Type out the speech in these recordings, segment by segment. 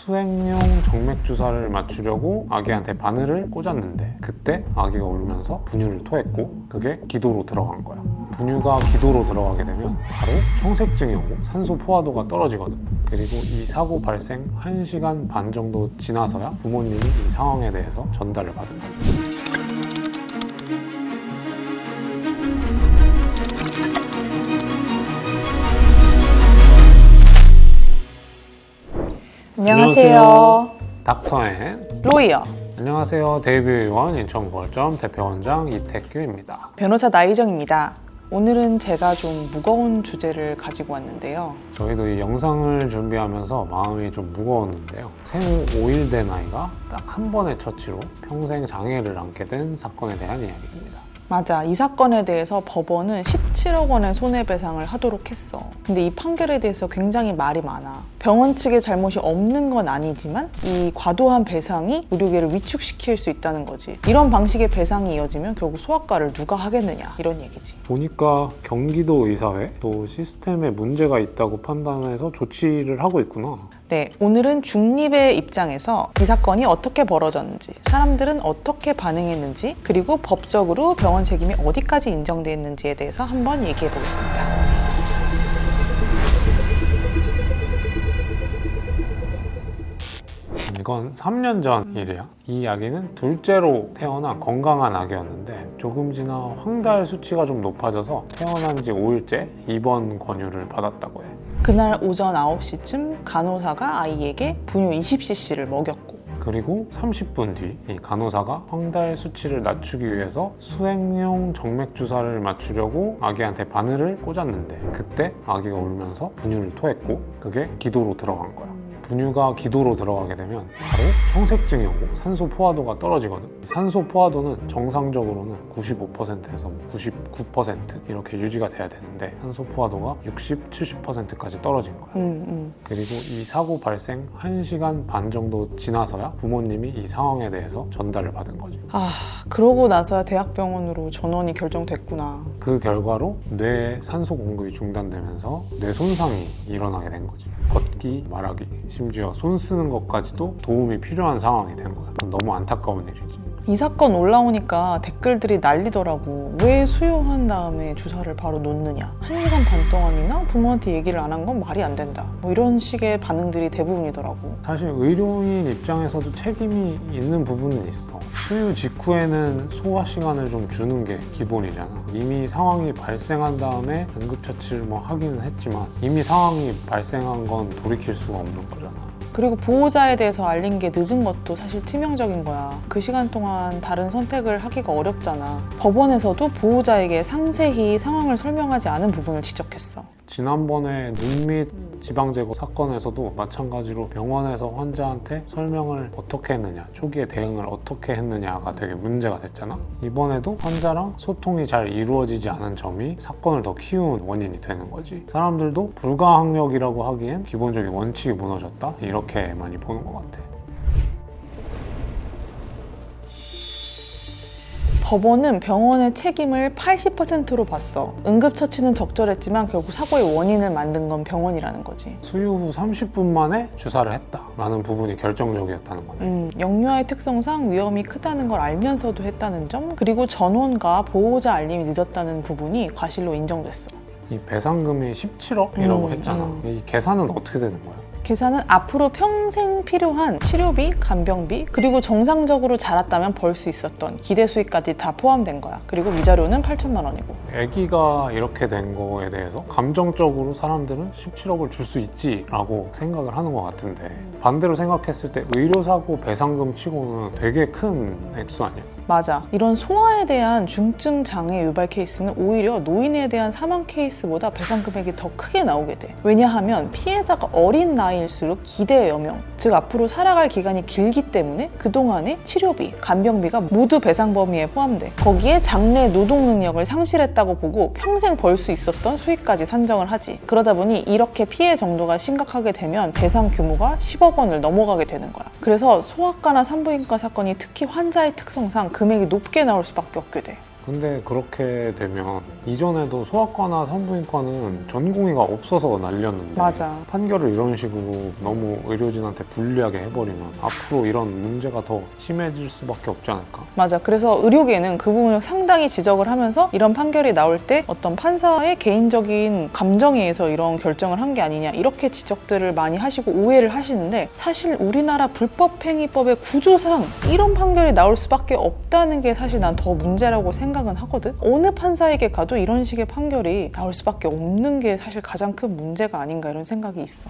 수액용 정맥 주사를 맞추려고 아기한테 바늘을 꽂았는데 그때 아기가 울면서 분유를 토했고 그게 기도로 들어간 거야. 분유가 기도로 들어가게 되면 바로 청색증이 오고 산소 포화도가 떨어지거든. 그리고 이 사고 발생 1시간 반 정도 지나서야 부모님이 이 상황에 대해서 전달을 받은 거죠. 안녕하세요. 닥터앤 로이어. 안녕하세요. 데이비의원 인천부월점 대표원장 이택규입니다. 변호사 나희정입니다. 오늘은 제가 좀 무거운 주제를 가지고 왔는데요. 저희도 이 영상을 준비하면서 마음이 좀 무거웠는데요. 생후 5일 된 아이가 딱 한 번의 처치로 평생 장애를 안게 된 사건에 대한 이야기입니다. 맞아. 이 사건에 대해서 법원은 17억 원의 손해배상을 하도록 했어. 근데 이 판결에 대해서 굉장히 말이 많아. 병원 측의 잘못이 없는 건 아니지만 이 과도한 배상이 의료계를 위축시킬 수 있다는 거지. 이런 방식의 배상이 이어지면 결국 소아과를 누가 하겠느냐 이런 얘기지. 보니까 경기도 의사회 또 시스템에 문제가 있다고 판단해서 조치를 하고 있구나. 네, 오늘은 중립의 입장에서 이 사건이 어떻게 벌어졌는지, 사람들은 어떻게 반응했는지, 그리고 법적으로 병원 책임이 어디까지 인정됐는지에 대해서 한번 얘기해 보겠습니다. 이건 3년 전 일이야. 이 아기는 둘째로 태어난 건강한 아기였는데 조금 지나 황달 수치가 좀 높아져서 태어난 지 5일째 입원 권유를 받았다고 해. 그날 오전 9시쯤 간호사가 아이에게 분유 20cc를 먹였고 그리고 30분 뒤 이 간호사가 황달 수치를 낮추기 위해서 수액용 정맥 주사를 맞추려고 아기한테 바늘을 꽂았는데 그때 아기가 울면서 분유를 토했고 그게 기도로 들어간 거야. 분유가 기도로 들어가게 되면 바로 청색증이 오고 산소 포화도가 떨어지거든. 산소 포화도는 정상적으로는 95%에서 99% 이렇게 유지가 돼야 되는데 산소 포화도가 60, 70%까지 떨어진 거야. 그리고 이 사고 발생 1시간 반 정도 지나서야 부모님이 이 상황에 대해서 전달을 받은 거지. 그러고 나서야 대학병원으로 전원이 결정됐구나. 그 결과로 뇌에 산소 공급이 중단되면서 뇌 손상이 일어나게 된 거지. 걷기, 말하기, 심지어 손 쓰는 것까지도 도움이 필요한 상황이 된 거야. 너무 안타까운 일이지. 이 사건 올라오니까 댓글들이 난리더라고. 왜 수유한 다음에 주사를 바로 놓느냐. 1시간 반 동안이나 부모한테 얘기를 안 한 건 말이 안 된다. 뭐 이런 식의 반응들이 대부분이더라고. 사실 의료인 입장에서도 책임이 있는 부분은 있어. 수유 직후에는 소화 시간을 좀 주는 게 기본이잖아. 이미 상황이 발생한 다음에 응급처치를 뭐 하기는 했지만 이미 상황이 발생한 건 돌이킬 수가 없는 거잖아. 그리고 보호자에 대해서 알린 게 늦은 것도 사실 치명적인 거야. 그 시간 동안 다른 선택을 하기가 어렵잖아. 법원에서도 보호자에게 상세히 상황을 설명하지 않은 부분을 지적했어. 지난번에 눈밑 지방제거 사건에서도 마찬가지로 병원에서 환자한테 설명을 어떻게 했느냐, 초기에 대응을 어떻게 했느냐가 되게 문제가 됐잖아. 이번에도 환자랑 소통이 잘 이루어지지 않은 점이 사건을 더 키운 원인이 되는 거지. 사람들도 불가항력이라고 하기엔 기본적인 원칙이 무너졌다, 이렇게 많이 보는 것 같아. 법원은 병원의 책임을 80%로 봤어. 응급처치는 적절했지만 결국 사고의 원인을 만든 건 병원이라는 거지. 수유 후 30분 만에 주사를 했다라는 부분이 결정적이었다는 거네. 영유아의 특성상 위험이 크다는 걸 알면서도 했다는 점, 그리고 전원과 보호자 알림이 늦었다는 부분이 과실로 인정됐어. 이 배상금이 17억이라고 했잖아. 이 계산은 어떻게 되는 거야? 계산은 앞으로 평생 필요한 치료비, 간병비, 그리고 정상적으로 자랐다면 벌 수 있었던 기대 수익까지 다 포함된 거야. 그리고 위자료는 8천만 원이고. 아기가 이렇게 된 거에 대해서 감정적으로 사람들은 17억을 줄 수 있지라고 생각을 하는 것 같은데 반대로 생각했을 때 의료사고 배상금 치고는 되게 큰 액수 아니야? 맞아. 이런 소아에 대한 중증 장애 유발 케이스는 오히려 노인에 대한 사망 케이스보다 배상 금액이 더 크게 나오게 돼. 왜냐하면 피해자가 어린 나이일수록 기대 여명, 즉 앞으로 살아갈 기간이 길기 때문에 그동안의 치료비, 간병비가 모두 배상 범위에 포함돼. 거기에 장래 노동 능력을 상실했다고 보고 평생 벌 수 있었던 수익까지 산정을 하지. 그러다 보니 이렇게 피해 정도가 심각하게 되면 배상 규모가 10억 원을 넘어가게 되는 거야. 그래서 소아과나 산부인과 사건이 특히 환자의 특성상 금액이 높게 나올 수밖에 없게 돼. 근데 그렇게 되면 이전에도 소아과나 산부인과는 전공의가 없어서 난리였는데 맞아. 판결을 이런 식으로 너무 의료진한테 불리하게 해버리면 앞으로 이런 문제가 더 심해질 수밖에 없지 않을까? 맞아. 그래서 의료계는 그 부분을 상당히 지적을 하면서 이런 판결이 나올 때 어떤 판사의 개인적인 감정에 의해서 이런 결정을 한 게 아니냐 이렇게 지적들을 많이 하시고 오해를 하시는데 사실 우리나라 불법행위법의 구조상 이런 판결이 나올 수밖에 없다는 게 사실 난 더 문제라고 생각은 하거든. 어느 판사에게 가도 이런 식의 판결이 나올 수밖에 없는 게 사실 가장 큰 문제가 아닌가 이런 생각이 있어.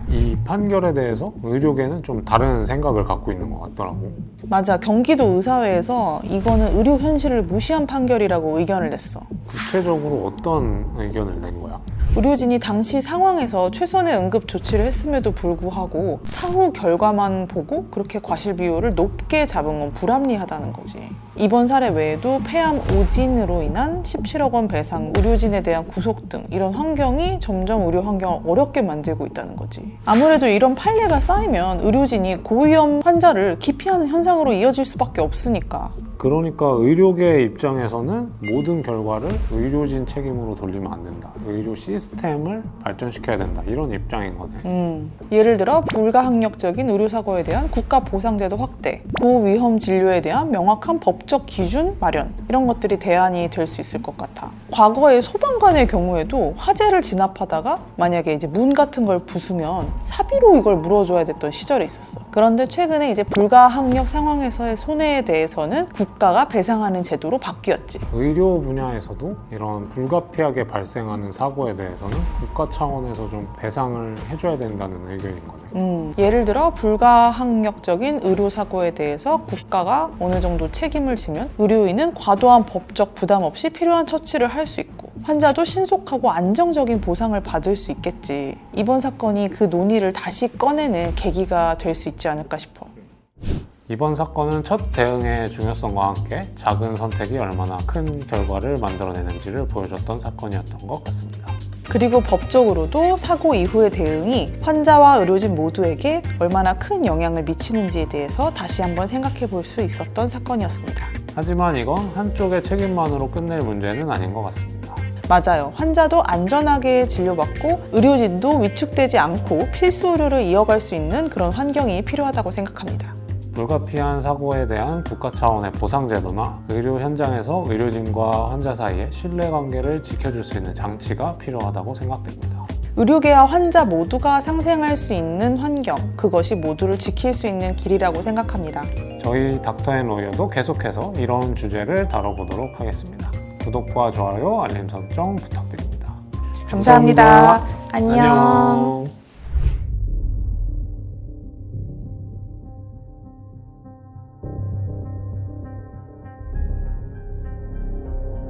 이 판결에 대해서 의료계는 좀 다른 생각을 갖고 있는 것 같더라고. 맞아. 경기도 의사회에서 이거는 의료 현실을 무시한 판결이라고 의견을 냈어. 구체적으로 어떤 의견을 낸 거야? 의료진이 당시 상황에서 최선의 응급 조치를 했음에도 불구하고 사후 결과만 보고 그렇게 과실 비율을 높게 잡은 건 불합리하다는 거지. 이번 사례 외에도 폐암 오진으로 인한 17억 원 배상, 의료진에 대한 구속 등 이런 환경이 점점 의료 환경을 어렵게 만들고 있다는 거지. 아무래도 이런 판례가 쌓이면 의료진이 고위험 환자를 기피하는 현상으로 이어질 수밖에 없으니까. 그러니까 의료계 입장에서는 모든 결과를 의료진 책임으로 돌리면 안 된다. 의료 시스템을 발전시켜야 된다. 이런 입장인 거네. 예를 들어 불가항력적인 의료사고에 대한 국가보상제도 확대, 고위험 진료에 대한 명확한 법적 기준 마련 이런 것들이 대안이 될 수 있을 것 같아. 과거에 소방관의 경우에도 화재를 진압하다가 만약에 이제 문 같은 걸 부수면 사비로 이걸 물어줘야 됐던 시절이 있었어. 그런데 최근에 이제 불가항력 상황에서의 손해에 대해서는 국가가 배상하는 제도로 바뀌었지. 의료 분야에서도 이런 불가피하게 발생하는 사고에 대해서는 국가 차원에서 좀 배상을 해줘야 된다는 의견인 거네. 예를 들어 불가항력적인 의료사고에 대해서 국가가 어느 정도 책임을 지면 의료인은 과도한 법적 부담 없이 필요한 처치를 할 수 있고 환자도 신속하고 안정적인 보상을 받을 수 있겠지. 이번 사건이 그 논의를 다시 꺼내는 계기가 될 수 있지 않을까 싶어. 이번 사건은 첫 대응의 중요성과 함께 작은 선택이 얼마나 큰 결과를 만들어내는지를 보여줬던 사건이었던 것 같습니다. 그리고 법적으로도 사고 이후의 대응이 환자와 의료진 모두에게 얼마나 큰 영향을 미치는지에 대해서 다시 한번 생각해 볼 수 있었던 사건이었습니다. 하지만 이건 한쪽의 책임만으로 끝낼 문제는 아닌 것 같습니다. 맞아요. 환자도 안전하게 진료받고 의료진도 위축되지 않고 필수 의료를 이어갈 수 있는 그런 환경이 필요하다고 생각합니다. 불가피한 사고에 대한 국가 차원의 보상 제도나 의료 현장에서 의료진과 환자 사이의 신뢰관계를 지켜줄 수 있는 장치가 필요하다고 생각됩니다. 의료계와 환자 모두가 상생할 수 있는 환경, 그것이 모두를 지킬 수 있는 길이라고 생각합니다. 저희 닥터앤로이어도 계속해서 이런 주제를 다뤄보도록 하겠습니다. 구독과 좋아요, 알림 설정 부탁드립니다. 감사합니다. 안녕. 안녕.